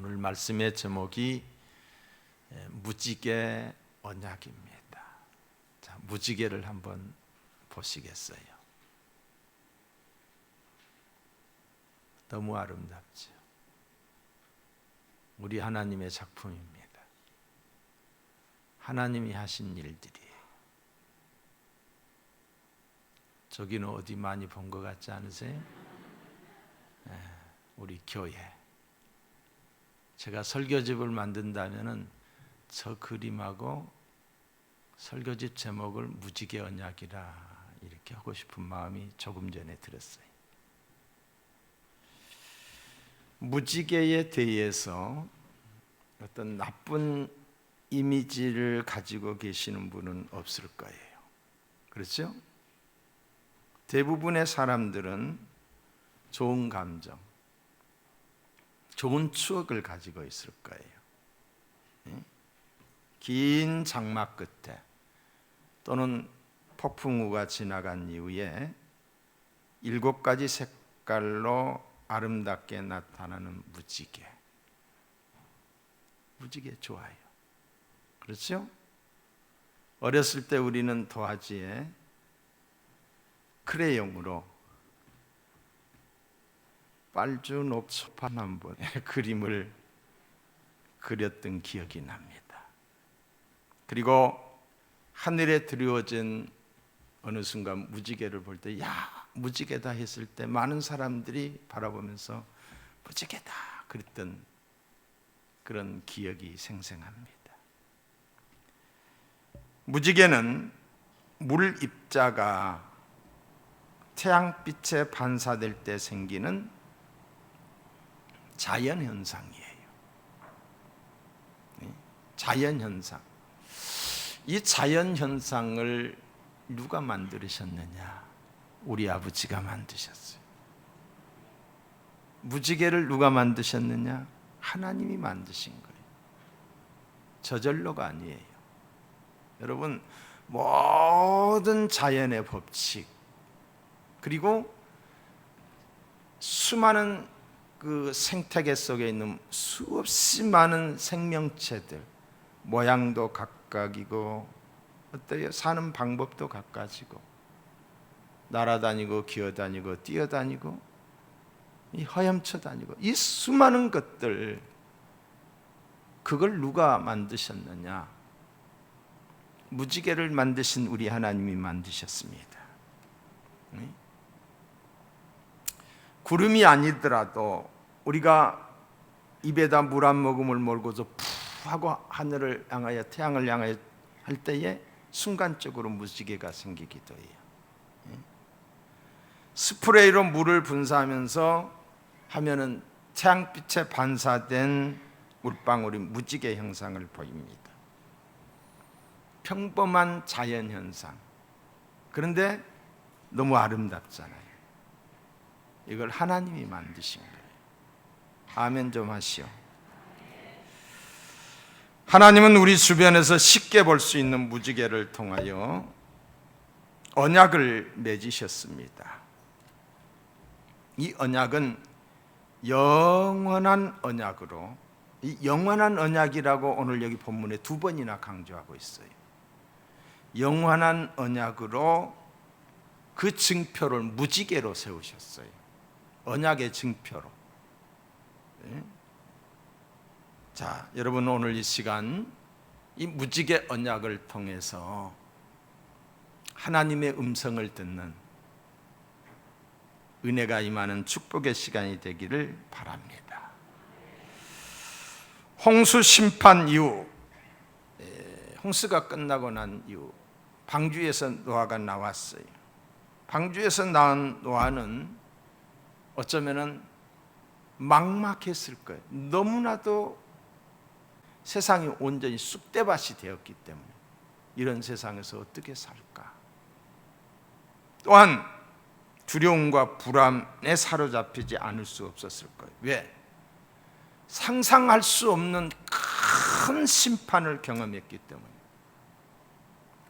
오늘 말씀의 제목이 무지개 언약입니다. 자, 무지개를 한번 보시겠어요? 너무 아름답죠. 우리 하나님의 작품입니다. 하나님이 하신 일들이에요. 저기는 어디 많이 본 것 같지 않으세요? 우리 교회. 제가 설교집을 만든다면은 저 그림하고 설교집 제목을 무지개 언약이라 이렇게 하고 싶은 마음이 조금 전에 들었어요. 무지개에 대해서 어떤 나쁜 이미지를 가지고 계시는 분은 없을 거예요. 그렇죠? 대부분의 사람들은 좋은 감정, 좋은 추억을 가지고 있을 거예요. 긴 장막 끝에 또는 폭풍우가 지나간 이후에 7가지 색깔로 아름답게 나타나는 무지개. 무지개 좋아요. 그렇죠? 어렸을 때 우리는 도화지에 크레용으로 빨주녹초판 한 번의 그림을 그렸던 기억이 납니다. 그리고 하늘에 드리워진 어느 순간 무지개를 볼 때 무지개다 했을 때 많은 사람들이 바라보면서 무지개다 그랬던 그런 기억이 생생합니다. 무지개는 물 입자가 태양빛에 반사될 때 생기는 자연현상이에요. 자연현상. 이 자연현상을 누가 만드셨느냐? 우리 아버지가 만드셨어요. 무지개를 누가 만드셨느냐? 하나님이 만드신 거예요. 저절로가 아니에요. 여러분, 모든 자연의 법칙 그리고 수많은 그 생태계 속에 있는 수없이 많은 생명체들, 모양도 각각이고 어때요? 사는 방법도 각가지고 날아다니고 기어다니고 뛰어다니고 헤엄쳐 다니고 이 수많은 것들, 그걸 누가 만드셨느냐? 무지개를 만드신 우리 하나님이 만드셨습니다. 구름이 아니더라도 우리가 입에다 물 한 모금을 몰고서 푸 하고 하늘을 향하여 태양을 향하여 할 때에 순간적으로 무지개가 생기기도 해요. 스프레이로 물을 분사하면서 하면은 태양빛에 반사된 물방울이 무지개 형상을 보입니다. 평범한 자연현상. 그런데 너무 아름답잖아요. 이걸 하나님이 만드신 거예요. 아멘 좀 하시오. 하나님은 우리 주변에서 쉽게 볼 수 있는 무지개를 통하여 언약을 맺으셨습니다. 이 언약은 영원한 언약으로, 이 영원한 언약이라고 오늘 여기 본문에 2번이나 강조하고 있어요. 영원한 언약으로 그 증표를 무지개로 세우셨어요. 언약의 증표로. 네. 자, 여러분 오늘 이 시간 이 무지개 언약을 통해서 하나님의 음성을 듣는 은혜가 임하는 축복의 시간이 되기를 바랍니다. 홍수 심판 이후, 홍수가 끝나고 난 이후 방주에서 노아가 나왔어요. 방주에서 나온 노아는 어쩌면은 막막했을 거예요. 너무나도 세상이 온전히 쑥대밭이 되었기 때문에 이런 세상에서 어떻게 살까? 또한 두려움과 불안에 사로잡히지 않을 수 없었을 거예요. 왜? 상상할 수 없는 큰 심판을 경험했기 때문에.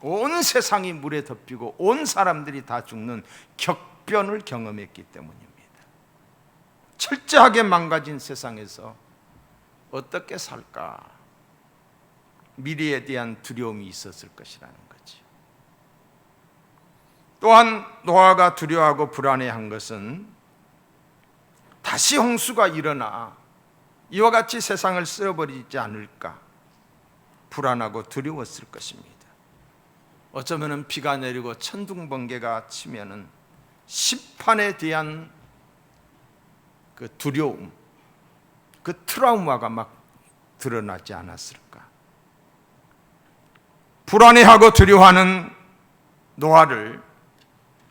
온 세상이 물에 덮이고 온 사람들이 다 죽는 격변을 경험했기 때문입니다. 철저하게 망가진 세상에서 어떻게 살까? 미래에 대한 두려움이 있었을 것이라는 거지. 또한 노아가 두려워하고 불안해한 것은 다시 홍수가 일어나 이와 같이 세상을 쓸어버리지 않을까 불안하고 두려웠을 것입니다. 어쩌면 비가 내리고 천둥번개가 치면은 심판에 대한 그 두려움, 그 트라우마가 막 드러나지 않았을까? 불안해하고 두려워하는 노아를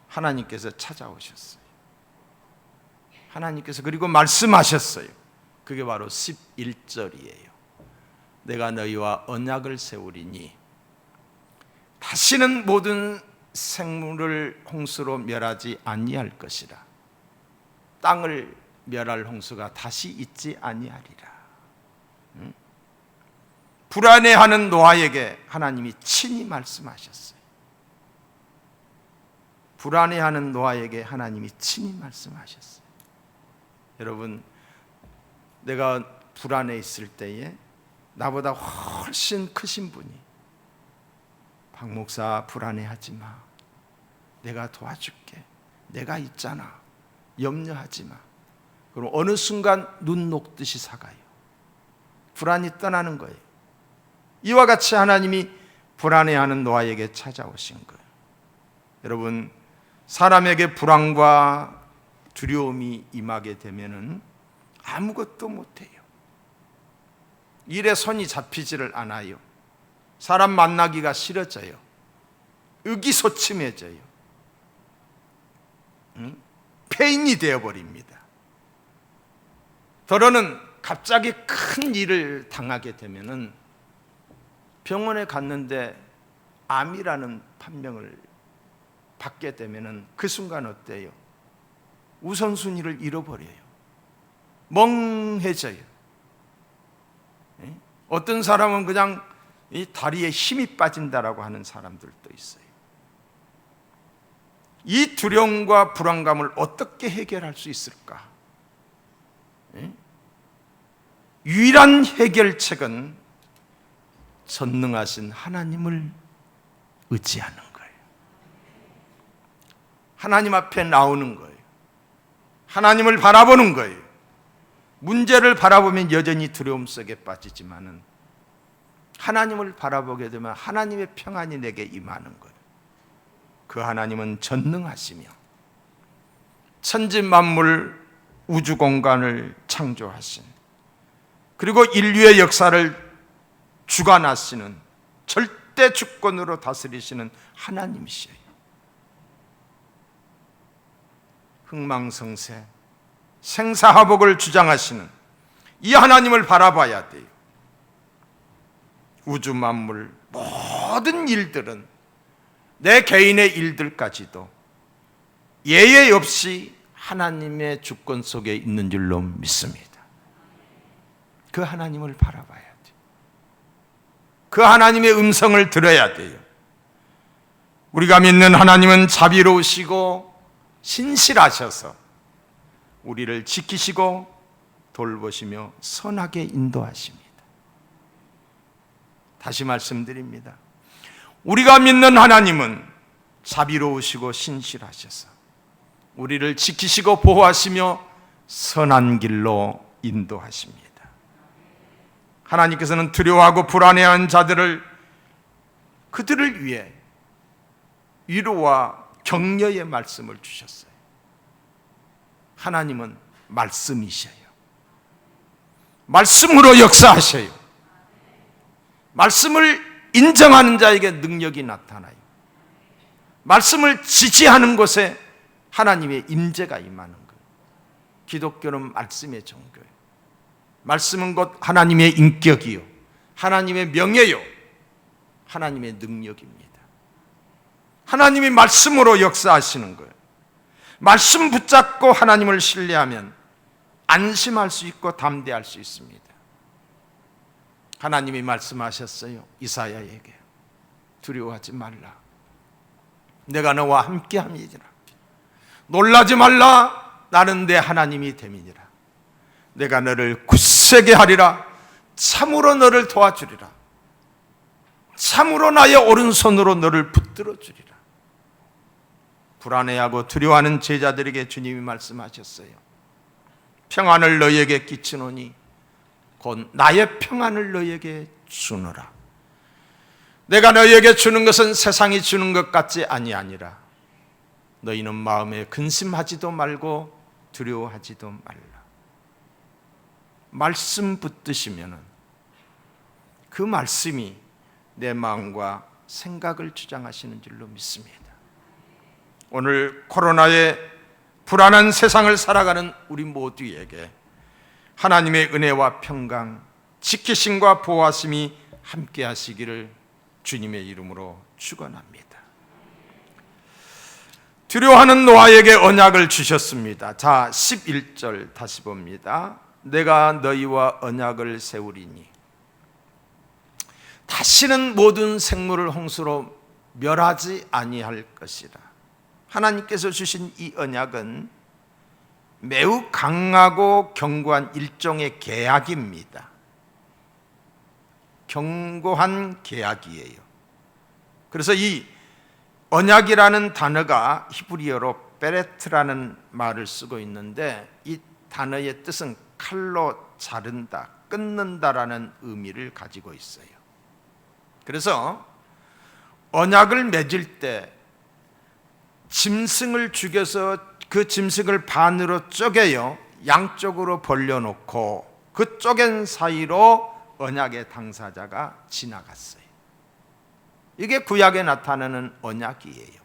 하나님께서 찾아오셨어요. 하나님께서 그리고 말씀하셨어요. 그게 바로 11절이에요. 내가 너희와 언약을 세우리니 다시는 모든 생물을 홍수로 멸하지 아니할 것이라. 땅을 멸할 홍수가 다시 있지 아니하리라. 불안해하는 노아에게 하나님이 친히 말씀하셨어요. 불안해하는 노아에게 하나님이 친히 말씀하셨어요. 여러분, 내가 불안해 있을 때에 나보다 훨씬 크신 분이 박 목사 불안해하지 마. 내가 도와줄게. 내가 있잖아. 염려하지 마. 그럼 어느 순간 눈 녹듯이 사가요. 불안이 떠나는 거예요. 이와 같이 하나님이 불안해하는 노아에게 찾아오신 거예요. 여러분, 사람에게 불안과 두려움이 임하게 되면은 아무것도 못해요. 일에 손이 잡히지를 않아요. 사람 만나기가 싫어져요. 의기소침해져요. 폐인이 되어버립니다. 더러는 갑자기 큰 일을 당하게 되면은 병원에 갔는데 암이라는 판명을 받게 되면은 그 순간 어때요? 우선순위를 잃어버려요. 멍해져요. 어떤 사람은 그냥 이 다리에 힘이 빠진다라고 하는 사람들도 있어요. 이 두려움과 불안감을 어떻게 해결할 수 있을까? 유일한 해결책은 전능하신 하나님을 의지하는 거예요. 하나님 앞에 나오는 거예요. 하나님을 바라보는 거예요. 문제를 바라보면 여전히 두려움 속에 빠지지만은 하나님을 바라보게 되면 하나님의 평안이 내게 임하는 거예요. 그 하나님은 전능하시며 천지 만물 우주 공간을 창조하신, 그리고 인류의 역사를 주관하시는, 절대 주권으로 다스리시는 하나님이시에요. 흥망성쇠 생사화복을 주장하시는 이 하나님을 바라봐야 돼요. 우주 만물 모든 일들은, 내 개인의 일들까지도 예외 없이 하나님의 주권 속에 있는 줄로 믿습니다. 그 하나님을 바라봐야 돼요. 그 하나님의 음성을 들어야 돼요. 우리가 믿는 하나님은 자비로우시고 신실하셔서 우리를 지키시고 돌보시며 선하게 인도하십니다. 다시 말씀드립니다. 우리가 믿는 하나님은 자비로우시고 신실하셔서 우리를 지키시고 보호하시며 선한 길로 인도하십니다. 하나님께서는 두려워하고 불안해한 자들을, 그들을 위해 위로와 격려의 말씀을 주셨어요. 하나님은 말씀이셔요. 말씀으로 역사하셔요. 말씀을 인정하는 자에게 능력이 나타나요. 말씀을 지지하는 곳에 하나님의 임재가 임하는 거예요. 기독교는 말씀의 종교예요. 말씀은 곧 하나님의 인격이요, 하나님의 명예요, 하나님의 능력입니다. 하나님이 말씀으로 역사하시는 거예요. 말씀 붙잡고 하나님을 신뢰하면 안심할 수 있고 담대할 수 있습니다. 하나님이 말씀하셨어요. 이사야에게 두려워하지 말라. 내가 너와 함께함이니라. 놀라지 말라. 나는 내 하나님이 됨이니라. 내가 너를 굳세게 하리라. 참으로 너를 도와주리라. 참으로 나의 오른손으로 너를 붙들어 주리라. 불안해하고 두려워하는 제자들에게 주님이 말씀하셨어요. 평안을 너희에게 끼치노니 곧 나의 평안을 너희에게 주노라. 내가 너희에게 주는 것은 세상이 주는 것 같지 아니하니라. 너희는 마음에 근심하지도 말고 두려워하지도 말라. 말씀 붙드시면은 그 말씀이 내 마음과 생각을 주장하시는 줄로 믿습니다. 오늘 코로나의 불안한 세상을 살아가는 우리 모두에게 하나님의 은혜와 평강, 지키심과 보호하심이 함께 하시기를 주님의 이름으로 축원합니다. 두려워하는 노아에게 언약을 주셨습니다. 자, 11절 다시 봅니다. 내가 너희와 언약을 세우리니 다시는 모든 생물을 홍수로 멸하지 아니할 것이라. 하나님께서 주신 이 언약은 매우 강하고 견고한 일종의 계약입니다. 견고한 계약이에요. 그래서 이 언약이라는 단어가 히브리어로 베레트라는 말을 쓰고 있는데 이 단어의 뜻은 칼로 자른다, 끊는다라는 의미를 가지고 있어요. 그래서 언약을 맺을 때 짐승을 죽여서 그 짐승을 반으로 쪼개요. 양쪽으로 벌려놓고 그 쪼갠 사이로 언약의 당사자가 지나갔어요. 이게 구약에 나타나는 언약이에요.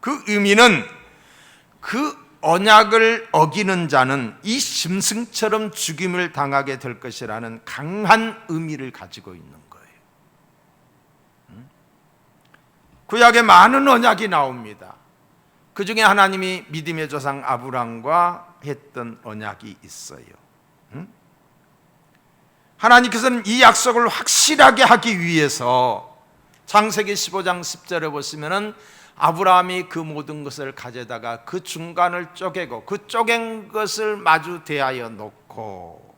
그 의미는 그 언약을 어기는 자는 이 짐승처럼 죽임을 당하게 될 것이라는 강한 의미를 가지고 있는 거예요. 구약에 많은 언약이 나옵니다. 그 중에 하나님이 믿음의 조상 아브람과 했던 언약이 있어요. 하나님께서는 이 약속을 확실하게 하기 위해서 창세기 15장 10절에 보시면은 아브라함이 그 모든 것을 가져다가 그 중간을 쪼개고 그 쪼갠 것을 마주 대하여 놓고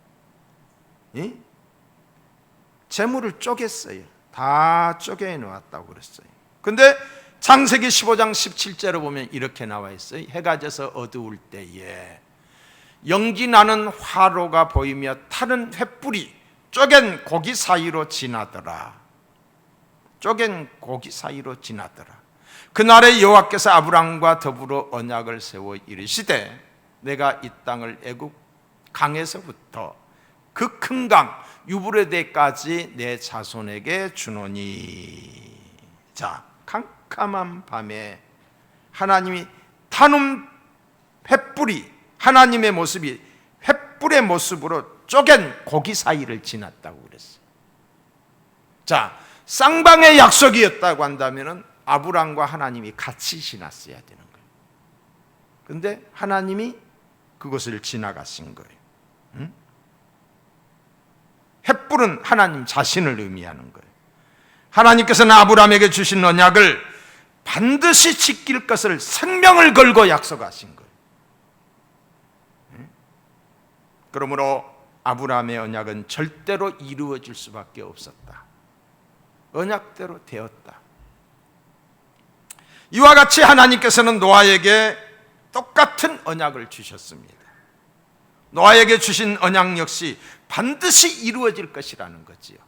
재물을 쪼갰어요. 다 쪼개 놓았다고 그랬어요. 근데 창세기 15장 17절에 보면 이렇게 나와 있어요. 해가 져서 어두울 때에 연기 나는 화로가 보이며 타는 횃불이 쪼갠 고기 사이로 지나더라. 쪼갠 고기 사이로 지나더라. 그날에 여호와께서 아브람과 더불어 언약을 세워 이르시되 내가 이 땅을 애굽 강에서부터 그 큰 강 유브라데까지 내 자손에게 주노니. 자, 캄캄한 밤에 하나님이 타는 횃불이 하나님의 모습이 횃불의 모습으로 쪼갠 고기 사이를 지났다고 그랬어요. 자, 쌍방의 약속이었다고 한다면은 아브람과 하나님이 같이 지났어야 되는 거예요. 그런데 하나님이 그것을 지나가신 거예요. 횃불은 하나님 자신을 의미하는 거예요. 하나님께서는 아브람에게 주신 언약을 반드시 지킬 것을 생명을 걸고 약속하신 거예요. 그러므로 아브람의 언약은 절대로 이루어질 수밖에 없었다. 언약대로 되었다. 이와 같이 하나님께서는 노아에게 똑같은 언약을 주셨습니다. 노아에게 주신 언약 역시 반드시 이루어질 것이라는 거지요.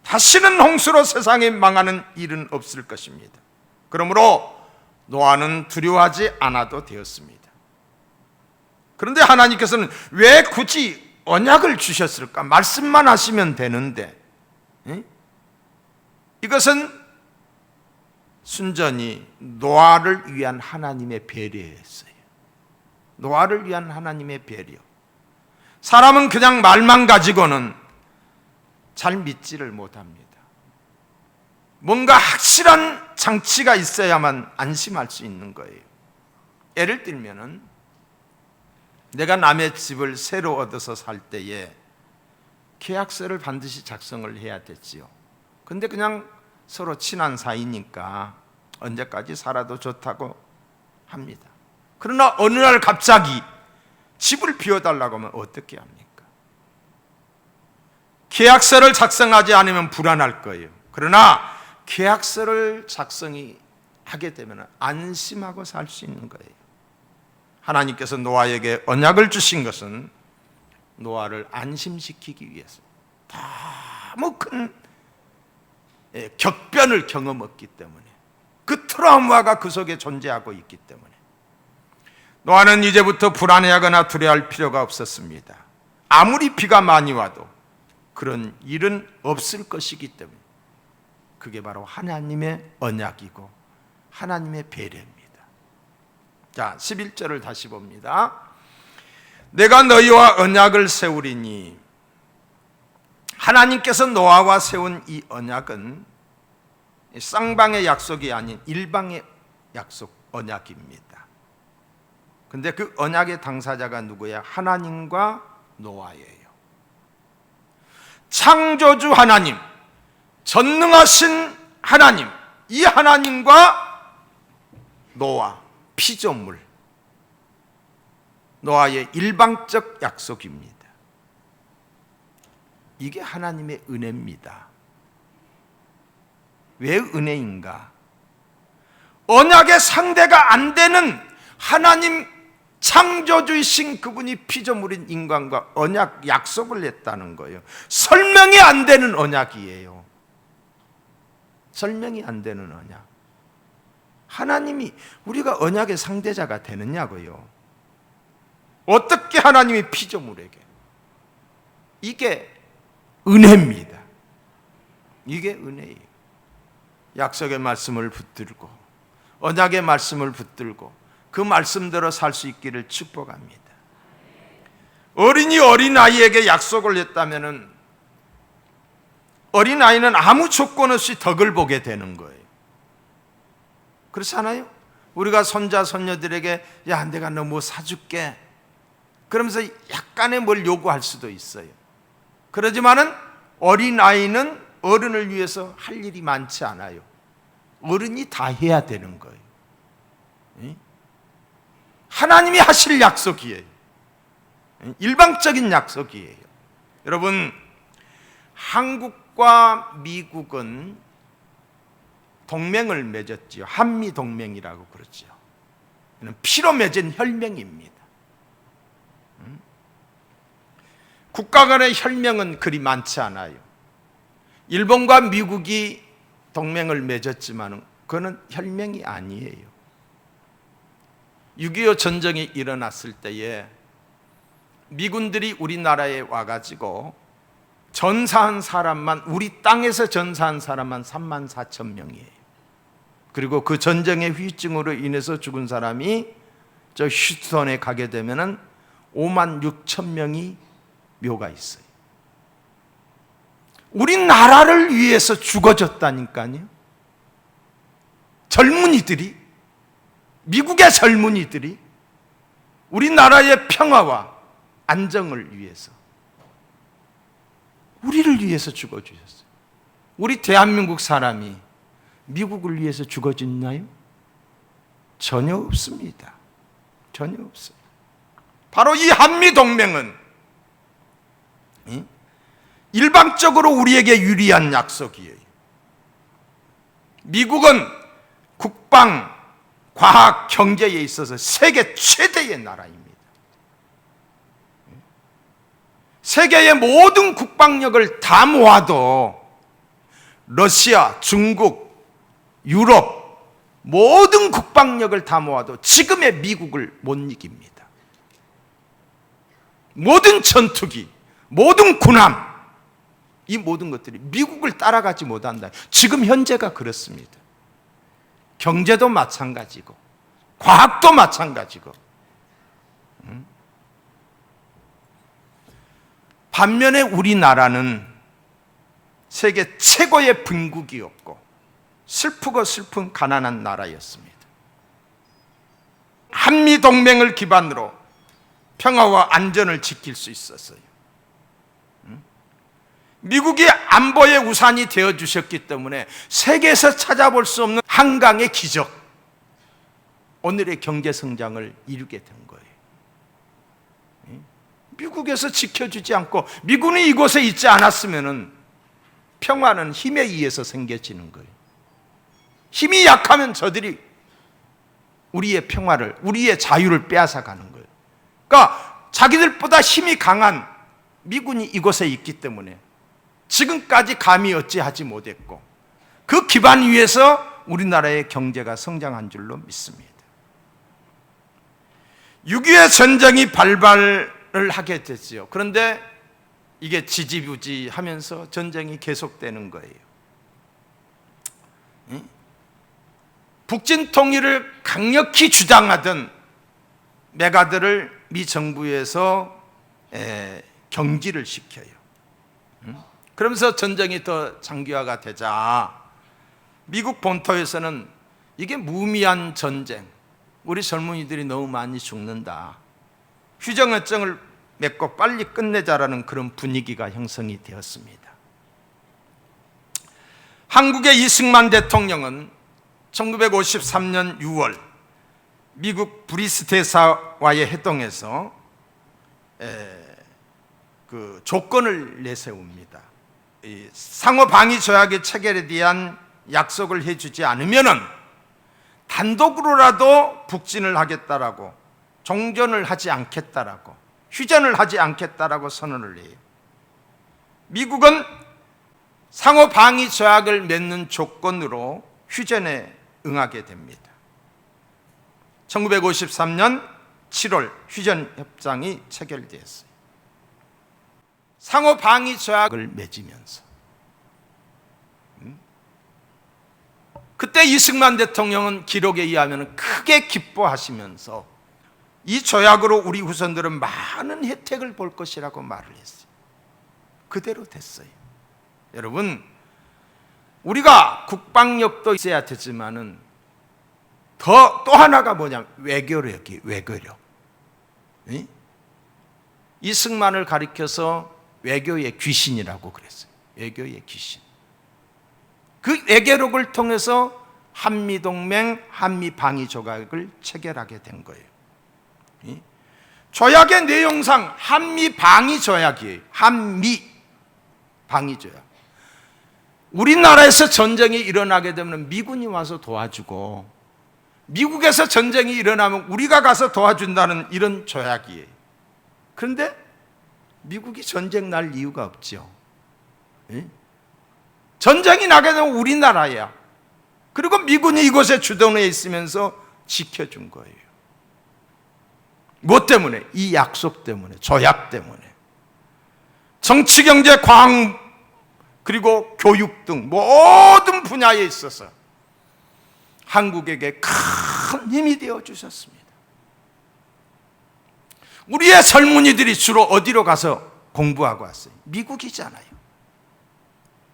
다시는 홍수로 세상이 망하는 일은 없을 것입니다. 그러므로 노아는 두려워하지 않아도 되었습니다. 그런데 하나님께서는 왜 굳이 언약을 주셨을까? 말씀만 하시면 되는데 이것은 순전히 노아를 위한 하나님의 배려였어요. 노아를 위한 하나님의 배려. 사람은 그냥 말만 가지고는 잘 믿지를 못합니다. 뭔가 확실한 장치가 있어야만 안심할 수 있는 거예요. 예를 들면은 내가 남의 집을 새로 얻어서 살 때에 계약서를 반드시 작성을 해야 됐지요. 근데 그냥 서로 친한 사이니까 언제까지 살아도 좋다고 합니다. 그러나 어느 날 갑자기 집을 비워달라고 하면 어떻게 합니까? 계약서를 작성하지 않으면 불안할 거예요. 그러나 계약서를 작성하게 되면 안심하고 살 수 있는 거예요. 하나님께서 노아에게 언약을 주신 것은 노아를 안심시키기 위해서 너무 큰 격변을 경험했기 때문에, 그 트라우마가 그 속에 존재하고 있기 때문에 노아는 이제부터 불안해하거나 두려워할 필요가 없었습니다. 아무리 비가 많이 와도 그런 일은 없을 것이기 때문에, 그게 바로 하나님의 언약이고 하나님의 배려입니다. 자, 11절을 다시 봅니다. 내가 너희와 언약을 세우리니, 하나님께서 노아와 세운 이 언약은 쌍방의 약속이 아닌 일방의 약속, 언약입니다. 근데 그 언약의 당사자가 누구야? 하나님과 노아예요. 창조주 하나님, 전능하신 하나님, 이 하나님과 노아, 피조물, 노아의 일방적 약속입니다. 이게 하나님의 은혜입니다. 왜 은혜인가? 언약의 상대가 안 되는 하나님, 창조주이신 그분이 피조물인 인간과 언약, 약속을 했다는 거예요. 설명이 안 되는 언약이에요. 설명이 안 되는 언약. 하나님이 우리가 언약의 상대자가 되느냐고요. 어떻게 하나님이 피조물에게? 이게 은혜입니다. 이게 은혜예요. 약속의 말씀을 붙들고 언약의 말씀을 붙들고 그 말씀대로 살 수 있기를 축복합니다. 어린이 어린아이에게 약속을 했다면 어린아이는 아무 조건 없이 덕을 보게 되는 거예요. 그렇지 않아요? 우리가 손자 손녀들에게 야, 내가 너 뭐 사줄게, 그러면서 약간의 뭘 요구할 수도 있어요. 그러지만은 어린아이는 어른을 위해서 할 일이 많지 않아요. 어른이 다 해야 되는 거예요. 하나님이 하실 약속이에요. 일방적인 약속이에요. 여러분, 한국과 미국은 동맹을 맺었지요. 한미 동맹이라고 그러죠. 피로 맺은 혈맹입니다. 국가 간의 혈맹은 그리 많지 않아요. 일본과 미국이 동맹을 맺었지만 그거는 혈맹이 아니에요. 6.25 전쟁이 일어났을 때에 미군들이 우리나라에 와가지고 전사한 사람만, 우리 땅에서 전사한 사람만 34,000명이에요. 그리고 그 전쟁의 후유증으로 인해서 죽은 사람이 저 휴스턴에 가게 되면은 56,000명이 묘가 있어요. 우리나라를 위해서 죽어졌다니까요. 젊은이들이, 미국의 젊은이들이 우리나라의 평화와 안정을 위해서, 우리를 위해서 죽어주셨어요. 우리 대한민국 사람이 미국을 위해서 죽어졌나요? 전혀 없습니다. 전혀 없어요. 바로 이 한미동맹은 일방적으로 우리에게 유리한 약속이에요. 미국은 국방, 과학, 경제에 있어서 세계 최대의 나라입니다. 세계의 모든 국방력을 다 모아도 러시아, 중국, 유럽 모든 국방력을 다 모아도 지금의 미국을 못 이깁니다. 모든 전투기, 모든 군함, 이 모든 것들이 미국을 따라가지 못한다. 지금 현재가 그렇습니다. 경제도 마찬가지고 과학도 마찬가지고. 반면에 우리나라는 세계 최고의 빈국이었고 슬프고 슬픈 가난한 나라였습니다. 한미동맹을 기반으로 평화와 안전을 지킬 수 있었어요. 미국이 안보의 우산이 되어주셨기 때문에 세계에서 찾아볼 수 없는 한강의 기적, 오늘의 경제성장을 이루게 된 거예요. 미국에서 지켜주지 않고 미군이 이곳에 있지 않았으면 평화는 힘에 의해서 생겨지는 거예요. 힘이 약하면 저들이 우리의 평화를, 우리의 자유를 빼앗아가는 거예요. 그러니까 자기들보다 힘이 강한 미군이 이곳에 있기 때문에 지금까지 감히 어찌하지 못했고 그 기반 위에서 우리나라의 경제가 성장한 줄로 믿습니다. 6.25의 전쟁이 발발을 하게 됐죠. 그런데 이게 지지부지하면서 전쟁이 계속되는 거예요. 북진 통일을 강력히 주장하던 메가들을 미 정부에서 경지를 시켜요. 그러면서 전쟁이 더 장기화가 되자 미국 본토에서는 이게 무의미한 전쟁, 우리 젊은이들이 너무 많이 죽는다, 휴전협정을 맺고 빨리 끝내자라는 그런 분위기가 형성이 되었습니다. 한국의 이승만 대통령은 1953년 6월 미국 브리스 대사와의 회동에서 그 조건을 내세웁니다. 상호 방위 조약의 체결에 대한 약속을 해주지 않으면은 단독으로라도 북진을 하겠다라고, 종전을 하지 않겠다라고, 휴전을 하지 않겠다라고 선언을 해요. 미국은 상호 방위 조약을 맺는 조건으로 휴전에 응하게 됩니다. 1953년 7월 휴전협정이 체결되었어요. 상호 방위 조약을 맺으면서 그때 이승만 대통령은 기록에 의하면 크게 기뻐하시면서 이 조약으로 우리 후손들은 많은 혜택을 볼 것이라고 말을 했어요. 그대로 됐어요. 여러분, 우리가 국방력도 있어야 되지만은 또 하나가 뭐냐면 외교력이에요. 외교력. 이승만을 가리켜서 외교의 귀신이라고 그랬어요. 외교의 귀신. 그 외교력을 통해서 한미동맹, 한미방위조약을 체결하게 된 거예요. 조약의 내용상 한미방위조약이에요. 한미방위조약. 우리나라에서 전쟁이 일어나게 되면 미군이 와서 도와주고 미국에서 전쟁이 일어나면 우리가 가서 도와준다는 이런 조약이에요. 그런데 미국이 전쟁 날 이유가 없죠. 전쟁이 나게 되면 우리나라야. 그리고 미군이 이곳에 주둔해 있으면서 지켜준 거예요. 뭐 때문에? 이 약속 때문에, 조약 때문에. 정치, 경제, 과학, 그리고 교육 등 모든 분야에 있어서 한국에게 큰 힘이 되어 주셨습니다. 우리의 젊은이들이 주로 어디로 가서 공부하고 왔어요? 미국이잖아요.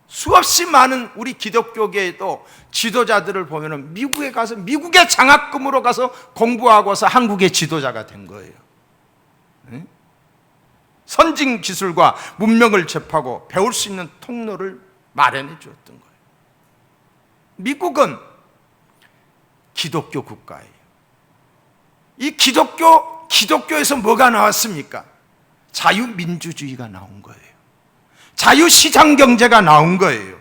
수없이 많은 우리 기독교계에도 지도자들을 보면 미국에 가서 미국의 장학금으로 가서 공부하고서 한국의 지도자가 된 거예요. 선진 기술과 문명을 접하고 배울 수 있는 통로를 마련해 주었던 거예요. 미국은 기독교 국가예요. 이 기독교에서 뭐가 나왔습니까? 자유민주주의가 나온 거예요. 자유시장 경제가 나온 거예요.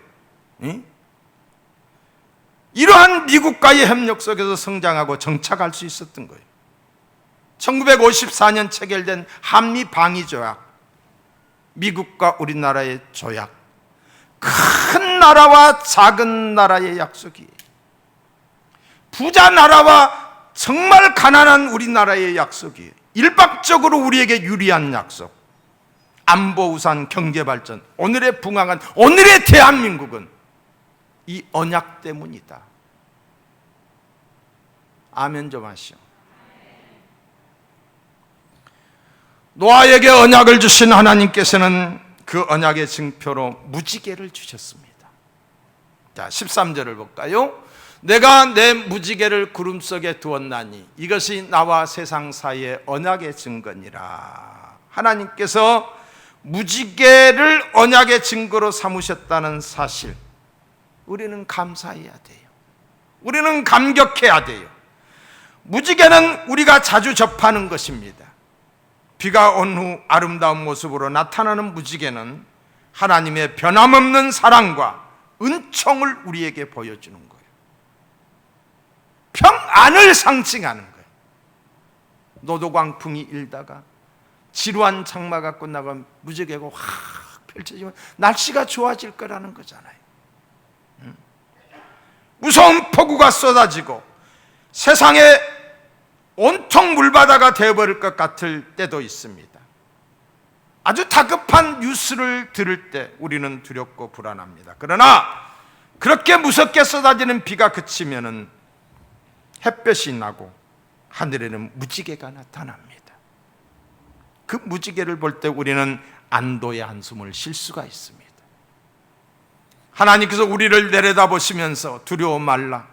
이러한 미국과의 협력 속에서 성장하고 정착할 수 있었던 거예요. 1954년 체결된 한미방위조약, 미국과 우리나라의 조약, 큰 나라와 작은 나라의 약속이에요. 부자 나라와 정말 가난한 우리나라의 약속이에요. 일방적으로 우리에게 유리한 약속. 안보 우산 경제 발전, 오늘의 붕황한 오늘의 대한민국은 이 언약 때문이다. 아멘 좀 하시오. 노아에게 언약을 주신 하나님께서는 그 언약의 증표로 무지개를 주셨습니다. 자, 13절을 볼까요? 내가 내 무지개를 구름 속에 두었나니 이것이 나와 세상 사이의 언약의 증거니라. 하나님께서 무지개를 언약의 증거로 삼으셨다는 사실, 우리는 감사해야 돼요. 우리는 감격해야 돼요. 무지개는 우리가 자주 접하는 것입니다. 비가 온 후 아름다운 모습으로 나타나는 무지개는 하나님의 변함없는 사랑과 은총을 우리에게 보여주는 거예요. 평안을 상징하는 거예요. 노도광풍이 일다가 지루한 장마가 끝나고 무지개가 확 펼쳐지면 날씨가 좋아질 거라는 거잖아요. 무서운 폭우가 쏟아지고 세상에 온통 물바다가 되어버릴 것 같을 때도 있습니다. 아주 다급한 뉴스를 들을 때 우리는 두렵고 불안합니다. 그러나 그렇게 무섭게 쏟아지는 비가 그치면은 햇볕이 나고 하늘에는 무지개가 나타납니다. 그 무지개를 볼 때 우리는 안도의 한숨을 쉴 수가 있습니다. 하나님께서 우리를 내려다보시면서 두려워 말라,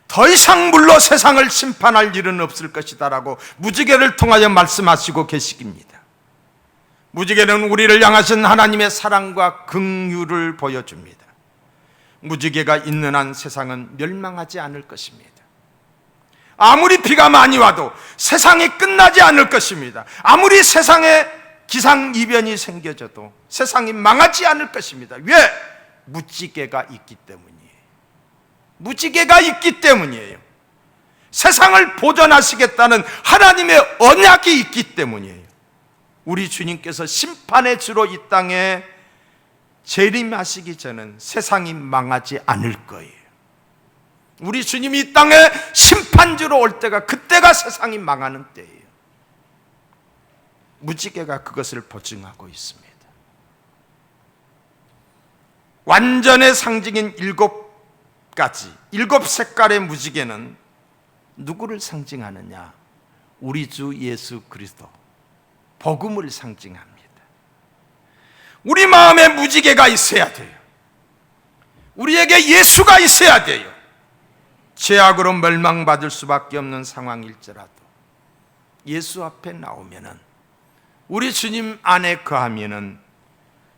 더 이상 물로 세상을 심판할 일은 없을 것이다 라고 무지개를 통하여 말씀하시고 계십니다. 무지개는 우리를 향하신 하나님의 사랑과 긍휼을 보여줍니다. 무지개가 있는 한 세상은 멸망하지 않을 것입니다. 아무리 비가 많이 와도 세상이 끝나지 않을 것입니다. 아무리 세상에 기상이변이 생겨져도 세상이 망하지 않을 것입니다. 왜? 무지개가 있기 때문이에요. 무지개가 있기 때문이에요. 세상을 보존하시겠다는 하나님의 언약이 있기 때문이에요. 우리 주님께서 심판의 주로 이 땅에 재림하시기 전엔 세상이 망하지 않을 거예요. 우리 주님이 이 땅에 심판주로 올 때가, 그때가 세상이 망하는 때예요. 무지개가 그것을 보증하고 있습니다. 완전의 상징인 7가지, 7색깔의 무지개는 누구를 상징하느냐? 우리 주 예수 그리스도, 복음을 상징합니다. 우리 마음에 무지개가 있어야 돼요. 우리에게 예수가 있어야 돼요. 죄악으로 멸망받을 수밖에 없는 상황일지라도 예수 앞에 나오면은, 우리 주님 안에 거하면은,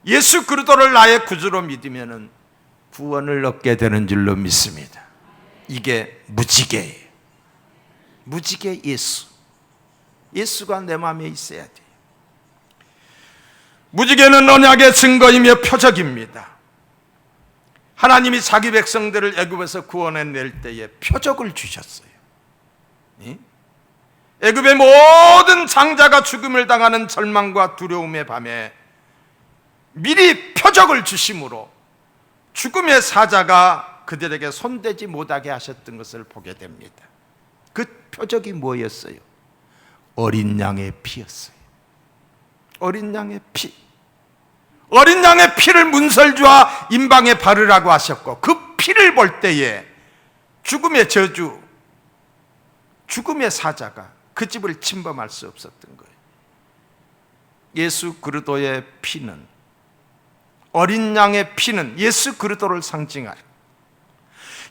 예수 그리스도를 나의 구주로 믿으면은 구원을 얻게 되는 줄로 믿습니다. 이게 무지개예요. 무지개 예수. 예수가 내 마음에 있어야 돼요. 무지개는 언약의 증거이며 표적입니다. 하나님이 자기 백성들을 애굽에서 구원해낼 때에 표적을 주셨어요. 애굽의 모든 장자가 죽음을 당하는 절망과 두려움의 밤에 미리 표적을 주심으로 죽음의 사자가 그들에게 손대지 못하게 하셨던 것을 보게 됩니다. 그 표적이 뭐였어요? 어린 양의 피였어요. 어린 양의 피. 어린 양의 피를 문설주와 임방에 바르라고 하셨고, 그 피를 볼 때에 죽음의 저주, 죽음의 사자가 그 집을 침범할 수 없었던 거예요. 예수 그리스도의 피는, 어린 양의 피는 예수 그리스도를 상징하려,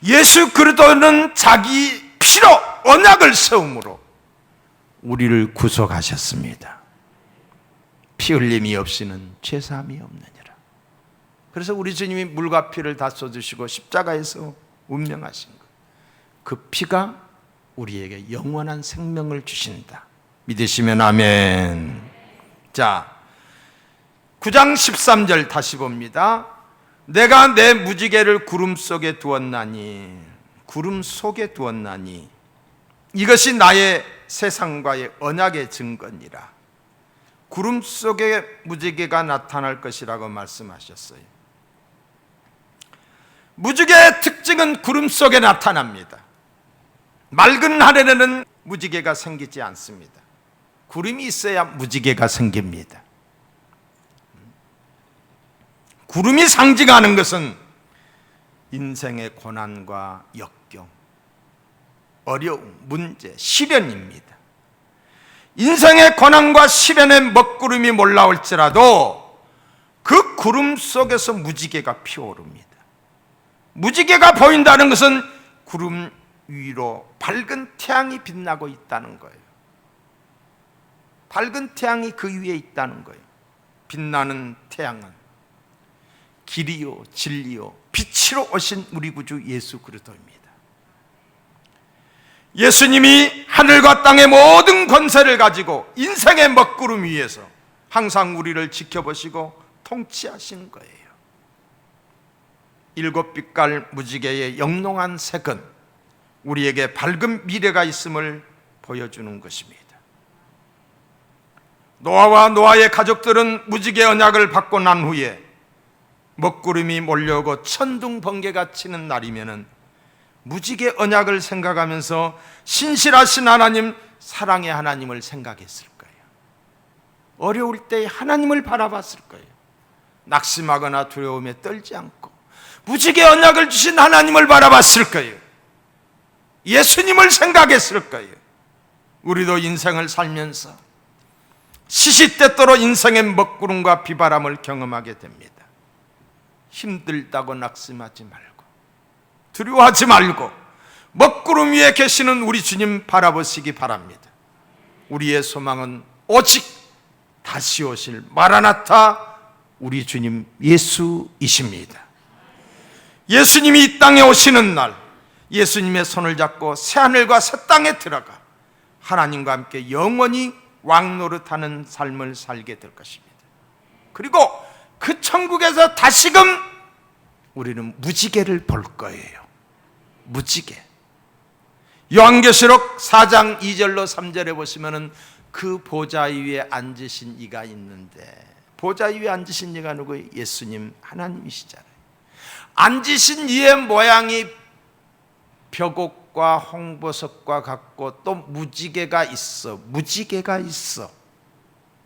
예수 그리스도는 자기 피로 언약을 세움으로 우리를 구속하셨습니다. 피 흘림이 없이는 죄사함이 없느니라. 그래서 우리 주님이 물과 피를 다 쏟으시고 십자가에서 운명하신 것, 그 피가 우리에게 영원한 생명을 주신다. 믿으시면 아멘. 자, 9장 13절 다시 봅니다. 내가 내 무지개를 구름 속에 두었나니, 구름 속에 두었나니 이것이 나의 세상과의 언약의 증거니라. 구름 속에 무지개가 나타날 것이라고 말씀하셨어요. 무지개의 특징은 구름 속에 나타납니다. 맑은 하늘에는 무지개가 생기지 않습니다. 구름이 있어야 무지개가 생깁니다. 구름이 상징하는 것은 인생의 고난과 역경, 어려움, 문제, 시련입니다. 인생의 고난과 시련의 먹구름이 몰라올지라도 그 구름 속에서 무지개가 피어오릅니다. 무지개가 보인다는 것은 구름 위로 밝은 태양이 빛나고 있다는 거예요. 밝은 태양이 그 위에 있다는 거예요. 빛나는 태양은 길이요 진리요 빛으로 오신 우리 구주 예수 그리스도입니다. 예수님이 하늘과 땅의 모든 권세를 가지고 인생의 먹구름 위에서 항상 우리를 지켜보시고 통치하시는 거예요. 7빛깔 무지개의 영롱한 색은 우리에게 밝은 미래가 있음을 보여주는 것입니다. 노아와 노아의 가족들은 무지개 언약을 받고 난 후에 먹구름이 몰려오고 천둥번개가 치는 날이면은 무지개 언약을 생각하면서 신실하신 하나님, 사랑의 하나님을 생각했을 거예요. 어려울 때 하나님을 바라봤을 거예요. 낙심하거나 두려움에 떨지 않고 무지개 언약을 주신 하나님을 바라봤을 거예요. 예수님을 생각했을 거예요. 우리도 인생을 살면서 시시때때로 인생의 먹구름과 비바람을 경험하게 됩니다. 힘들다고 낙심하지 말고 두려워하지 말고 먹구름 위에 계시는 우리 주님 바라보시기 바랍니다. 우리의 소망은 오직 다시 오실 마라나타 우리 주님 예수이십니다. 예수님이 이 땅에 오시는 날 예수님의 손을 잡고 새하늘과 새 땅에 들어가 하나님과 함께 영원히 왕노릇하는 삶을 살게 될 것입니다. 그리고 그 천국에서 다시금 우리는 무지개를 볼 거예요. 무지개. 요한계시록 4장 2절로 3절에 보시면은 그 보좌 위에 앉으신 이가 있는데, 보좌 위에 앉으신 이가 누구예요? 예수님 하나님이시잖아요. 앉으신 이의 모양이 벽옥과 홍보석과 같고 또 무지개가 있어. 무지개가 있어.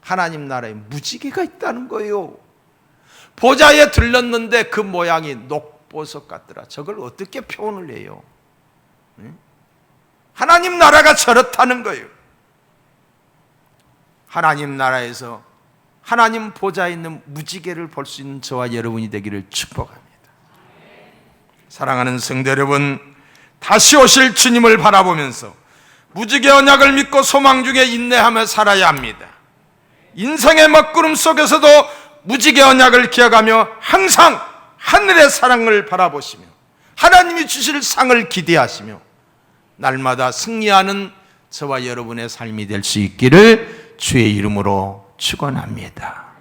하나님 나라에 무지개가 있다는 거예요. 보좌에 들렀는데 그 모양이 녹보석 같더라. 저걸 어떻게 표현을 해요? 하나님 나라가 저렇다는 거예요. 하나님 나라에서 하나님 보좌에 있는 무지개를 볼 수 있는 저와 여러분이 되기를 축복합니다. 사랑하는 성도 여러분, 다시 오실 주님을 바라보면서 무지개 언약을 믿고 소망 중에 인내하며 살아야 합니다. 인생의 먹구름 속에서도 무지개 언약을 기억하며 항상 하늘의 사랑을 바라보시며 하나님이 주실 상을 기대하시며 날마다 승리하는 저와 여러분의 삶이 될 수 있기를 주의 이름으로 축원합니다.